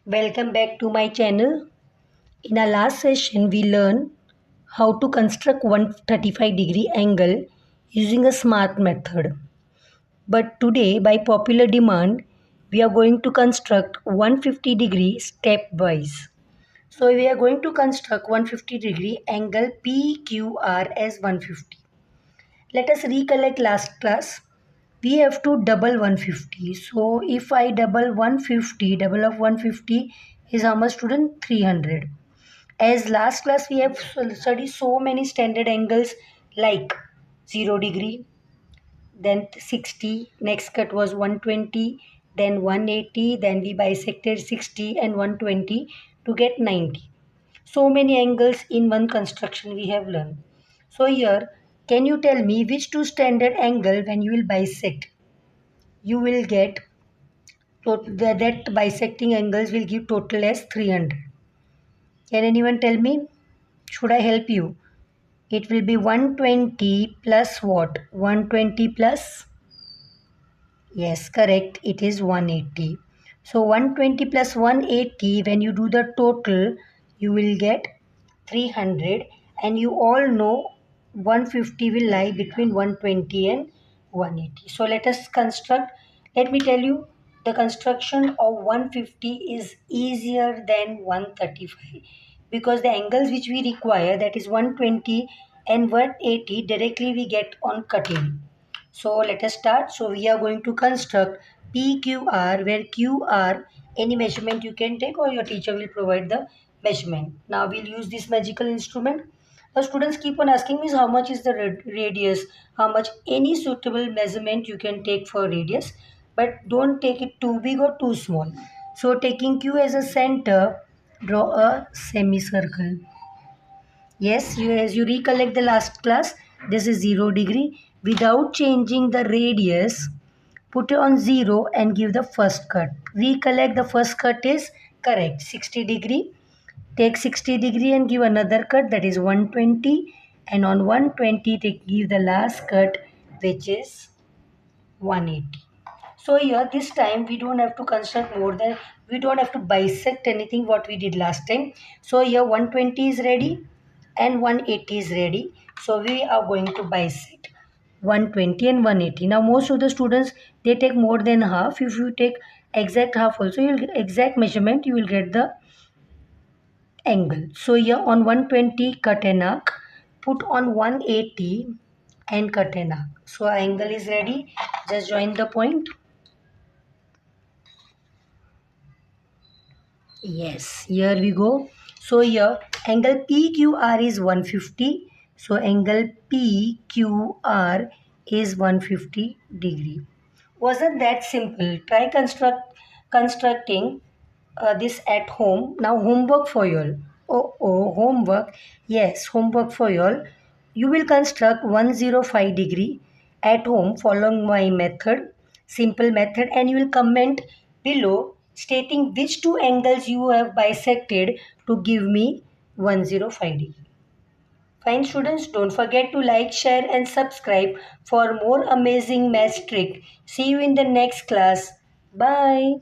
Welcome back to my channel. In our last session, we learned how to construct 135-degree angle using a SMART method. But today, by popular demand, we are going to construct 150-degree stepwise. So we are going to construct 150-degree angle PQR as 150. Let us recollect last class. We have to double 150. So if I double 150, double of 150 is how much, student? 300. As last class we have studied so many standard angles like 0 degree, then 60, next cut was 120, then 180, then we bisected 60 and 120 to get 90. So many angles in one construction we have learned. So here, can you tell me which two standard angle when you will bisect, you will get that bisecting angles will give total as 300. Can anyone tell me? Should I help you? It will be 120 plus what? 120 plus? Yes, correct. It is 180. So 120 plus 180, when you do the total, you will get 300. And you all know 150 will lie between 120 and 180. So let us construct. Let me tell you, the construction of 150 is easier than 135 because the angles which we require, that is 120 and 180, directly we get on cutting. So let us start. So we are going to construct PQR, where QR, any measurement you can take or your teacher will provide the measurement. Now we'll use this magical instrument. Now students keep on asking me how much is the radius, how much, any suitable measurement you can take for radius, but don't take it too big or too small. So taking Q as a center, draw a semicircle. Yes, as you recollect the last class, this is 0 degree. Without changing the radius, put it on 0 and give the first cut. Recollect the first cut is correct, 60 degree. Take 60 degree and give another cut, that is 120. And on 120, give the last cut, which is 180. So here this time we don't have to construct more than, we don't have to bisect anything what we did last time. So here 120 is ready and 180 is ready. So we are going to bisect 120 and 180. Now most of the students, they take more than half. If you take exact half also, you'll get exact measurement, you will get the angle. So here on 120 cut an arc, put on 180 and cut an arc. So our angle is ready. Just join the point. Yes, here we go. So here angle PQR is 150. So angle PQR is 150 degree. Wasn't that simple? Try constructing this at home. Now homework for you all. Oh, homework. Yes, homework for you all. You will construct 105 degree at home following my method, simple method, and you will comment below stating which two angles you have bisected to give me 105 degree. Fine students, don't forget to like, share and subscribe for more amazing math trick. See you in the next class. Bye.